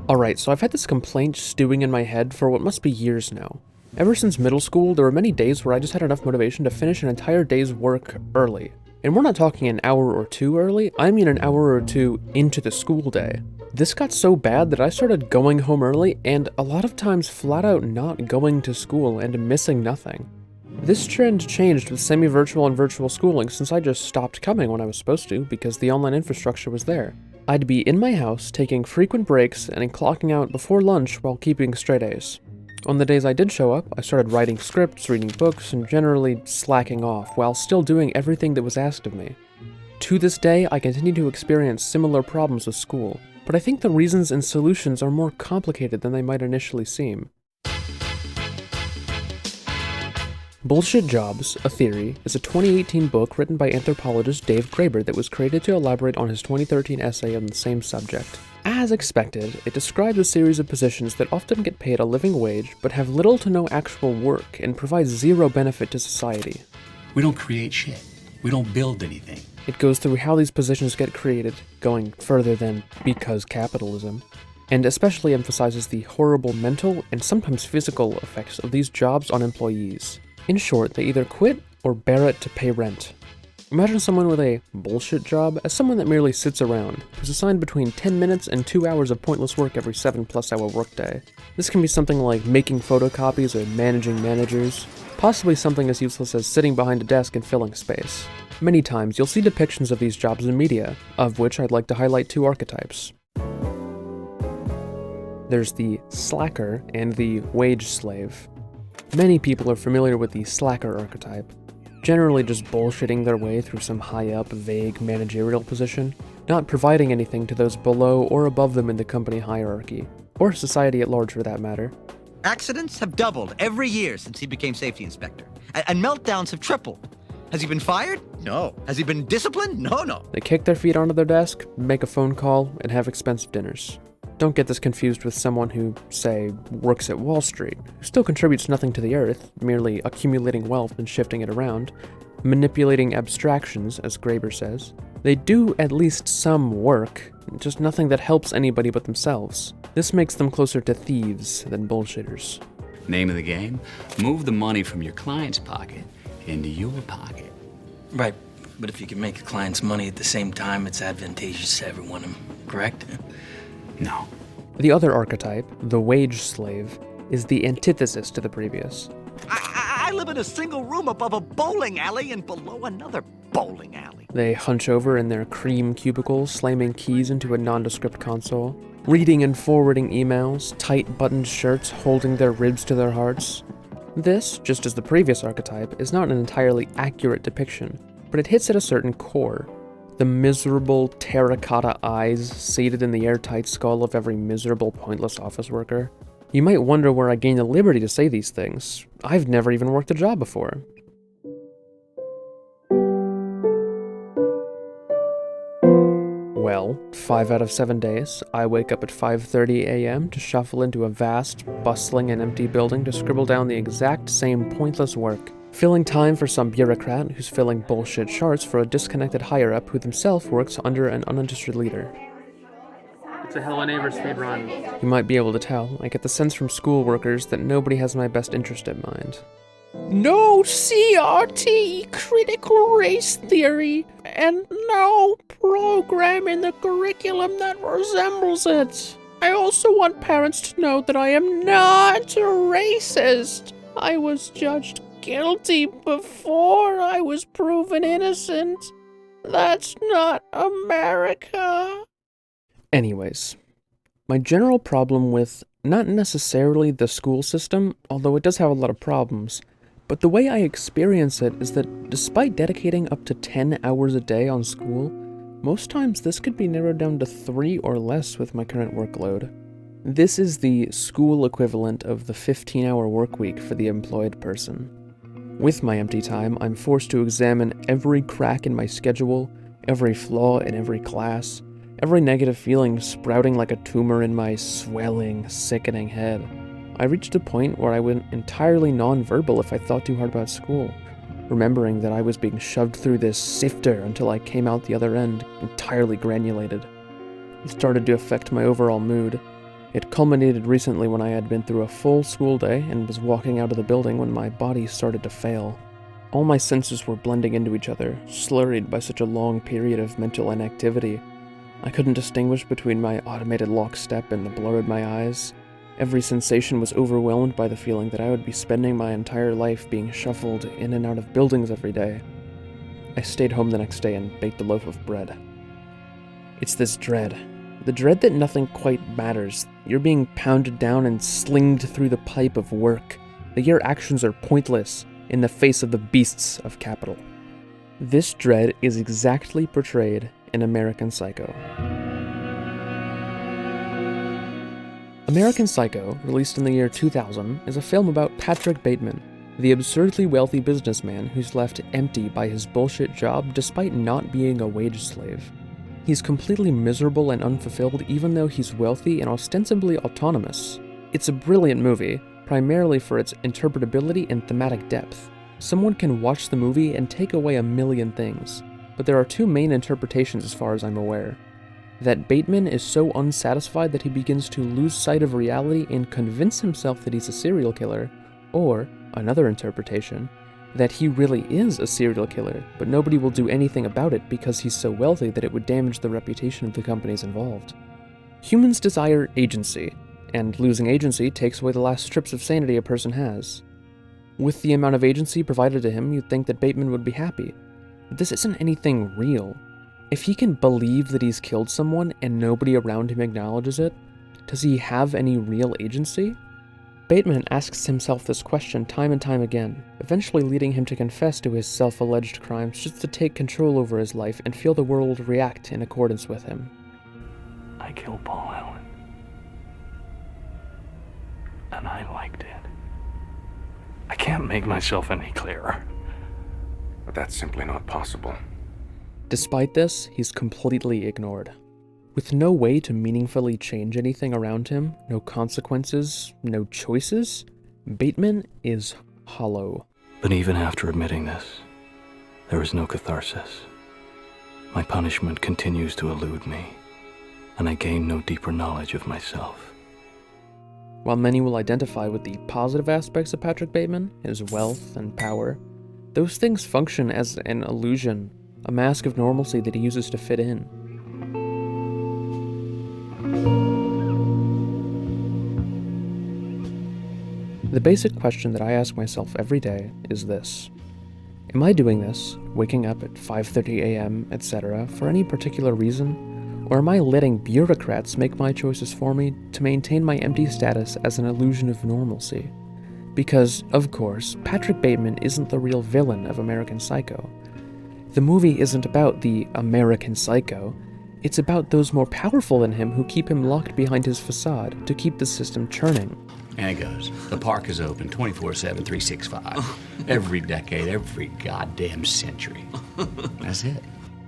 Alright, so I've had this complaint stewing in my head for what must be years now. Ever since middle school, there were many days where I just had enough motivation to finish an entire day's work early. And we're not talking an hour or two early, I mean an hour or two into the school day. This got so bad that I started going home early and a lot of times flat out not going to school and missing nothing. This trend changed with semi-virtual and virtual schooling since I just stopped coming when I was supposed to because the online infrastructure was there. I'd be in my house taking frequent breaks and clocking out before lunch while keeping straight A's. On the days I did show up, I started writing scripts, reading books, and generally slacking off while still doing everything that was asked of me. To this day, I continue to experience similar problems with school, but I think the reasons and solutions are more complicated than they might initially seem. Bullshit Jobs, A Theory, is a 2018 book written by anthropologist Dave Graeber that was created to elaborate on his 2013 essay on the same subject. As expected, it describes a series of positions that often get paid a living wage but have little to no actual work and provide zero benefit to society. We don't create shit. We don't build anything. It goes through how these positions get created, going further than because capitalism, and especially emphasizes the horrible mental and sometimes physical effects of these jobs on employees. In short, they either quit or bear it to pay rent. Imagine someone with a bullshit job as someone that merely sits around, who's assigned between 10 minutes and 2 hours of pointless work every 7+ hour workday. This can be something like making photocopies or managing managers, possibly something as useless as sitting behind a desk and filling space. Many times you'll see depictions of these jobs in media, of which I'd like to highlight two archetypes. There's the slacker and the wage slave. Many people are familiar with the slacker archetype, generally just bullshitting their way through some high-up, vague managerial position, not providing anything to those below or above them in the company hierarchy, or society at large for that matter. Accidents have doubled every year since he became safety inspector, and meltdowns have tripled. Has he been fired? No. Has he been disciplined? No. They kick their feet onto their desk, make a phone call, and have expensive dinners. Don't get this confused with someone who, say, works at Wall Street, who still contributes nothing to the earth, merely accumulating wealth and shifting it around, manipulating abstractions, as Graeber says. They do at least some work, just nothing that helps anybody but themselves. This makes them closer to thieves than bullshitters. Name of the game? Move the money from your client's pocket into your pocket. Right, but if you can make a client's money at the same time, it's advantageous to everyone, correct? No. The other archetype, the wage slave, is the antithesis to the previous. I live in a single room above a bowling alley and below another bowling alley. They hunch over in their cream cubicles, slamming keys into a nondescript console, reading and forwarding emails, tight buttoned shirts holding their ribs to their hearts. This, just as the previous archetype, is not an entirely accurate depiction, but it hits at a certain core. The miserable terracotta eyes seated in the airtight skull of every miserable, pointless office worker. You might wonder where I gain the liberty to say these things. I've never even worked a job before. Well, 5 out of 7 days, I wake up at 5:30 a.m. to shuffle into a vast, bustling, and empty building to scribble down the exact same pointless work, filling time for some bureaucrat who's filling bullshit charts for a disconnected higher-up who himself works under an uninterested leader. It's a Helen Avers speedrun. You might be able to tell, I get the sense from school workers that nobody has my best interest in mind. No CRT, critical race theory, and no program in the curriculum that resembles it. I also want parents to know that I am not racist. I was judged guilty before I was proven innocent. That's not America. Anyways, my general problem with not necessarily the school system, although it does have a lot of problems, but the way I experience it is that despite dedicating up to 10 hours a day on school, most times this could be narrowed down to 3 or less with my current workload. This is the school equivalent of the 15-hour work week for the employed person. With my empty time, I'm forced to examine every crack in my schedule, every flaw in every class, every negative feeling sprouting like a tumor in my swelling, sickening head. I reached a point where I went entirely non-verbal if I thought too hard about school, remembering that I was being shoved through this sifter until I came out the other end entirely granulated. It started to affect my overall mood. It culminated recently when I had been through a full school day and was walking out of the building when my body started to fail. All my senses were blending into each other, slurred by such a long period of mental inactivity. I couldn't distinguish between my automated lockstep and the blur in my eyes. Every sensation was overwhelmed by the feeling that I would be spending my entire life being shuffled in and out of buildings every day. I stayed home the next day and baked a loaf of bread. It's this dread. The dread that nothing quite matters. You're being pounded down and slinged through the pipe of work. That your actions are pointless in the face of the beasts of capital. This dread is exactly portrayed in American Psycho. American Psycho, released in the year 2000, is a film about Patrick Bateman, the absurdly wealthy businessman who's left empty by his bullshit job despite not being a wage slave. He's completely miserable and unfulfilled even though he's wealthy and ostensibly autonomous. It's a brilliant movie, primarily for its interpretability and thematic depth. Someone can watch the movie and take away a million things, but there are two main interpretations as far as I'm aware. That Bateman is so unsatisfied that he begins to lose sight of reality and convince himself that he's a serial killer, or, another interpretation, that he really is a serial killer, but nobody will do anything about it because he's so wealthy that it would damage the reputation of the companies involved. Humans desire agency, and losing agency takes away the last strips of sanity a person has. With the amount of agency provided to him, you'd think that Bateman would be happy. But this isn't anything real. If he can believe that he's killed someone and nobody around him acknowledges it, does he have any real agency? Bateman asks himself this question time and time again, eventually leading him to confess to his self-alleged crimes just to take control over his life and feel the world react in accordance with him. I killed Paul Allen. And I liked it. I can't make myself any clearer. But that's simply not possible. Despite this, he's completely ignored. With no way to meaningfully change anything around him, no consequences, no choices, Bateman is hollow. But even after admitting this, there is no catharsis. My punishment continues to elude me, and I gain no deeper knowledge of myself. While many will identify with the positive aspects of Patrick Bateman, his wealth and power, those things function as an illusion, a mask of normalcy that he uses to fit in. The basic question that I ask myself every day is this: am I doing this, waking up at 5:30 a.m., etc., for any particular reason, or am I letting bureaucrats make my choices for me to maintain my empty status as an illusion of normalcy? Because, of course, Patrick Bateman isn't the real villain of American Psycho. The movie isn't about the American Psycho, it's about those more powerful than him who keep him locked behind his facade to keep the system churning. And it goes. The park is open 24/7, 365. Every decade, every goddamn century. That's it.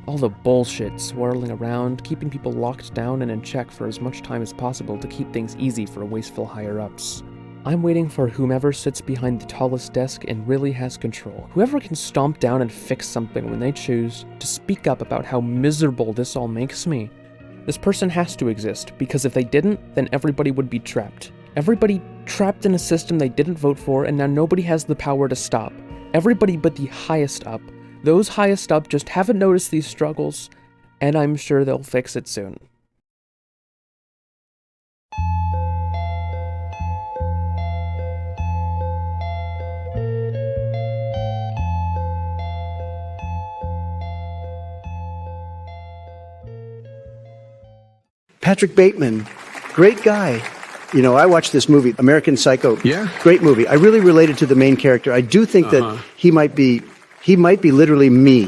All the bullshit swirling around, keeping people locked down and in check for as much time as possible to keep things easy for wasteful higher-ups. I'm waiting for whomever sits behind the tallest desk and really has control. Whoever can stomp down and fix something when they choose, to speak up about how miserable this all makes me. This person has to exist, because if they didn't, then everybody would be trapped. Everybody trapped in a system they didn't vote for, and now nobody has the power to stop. Everybody but the highest up. Those highest up just haven't noticed these struggles, and I'm sure they'll fix it soon. Patrick Bateman, great guy. You know, I watched this movie, American Psycho. Yeah? Great movie. I really related to the main character. I do think that he might be literally me.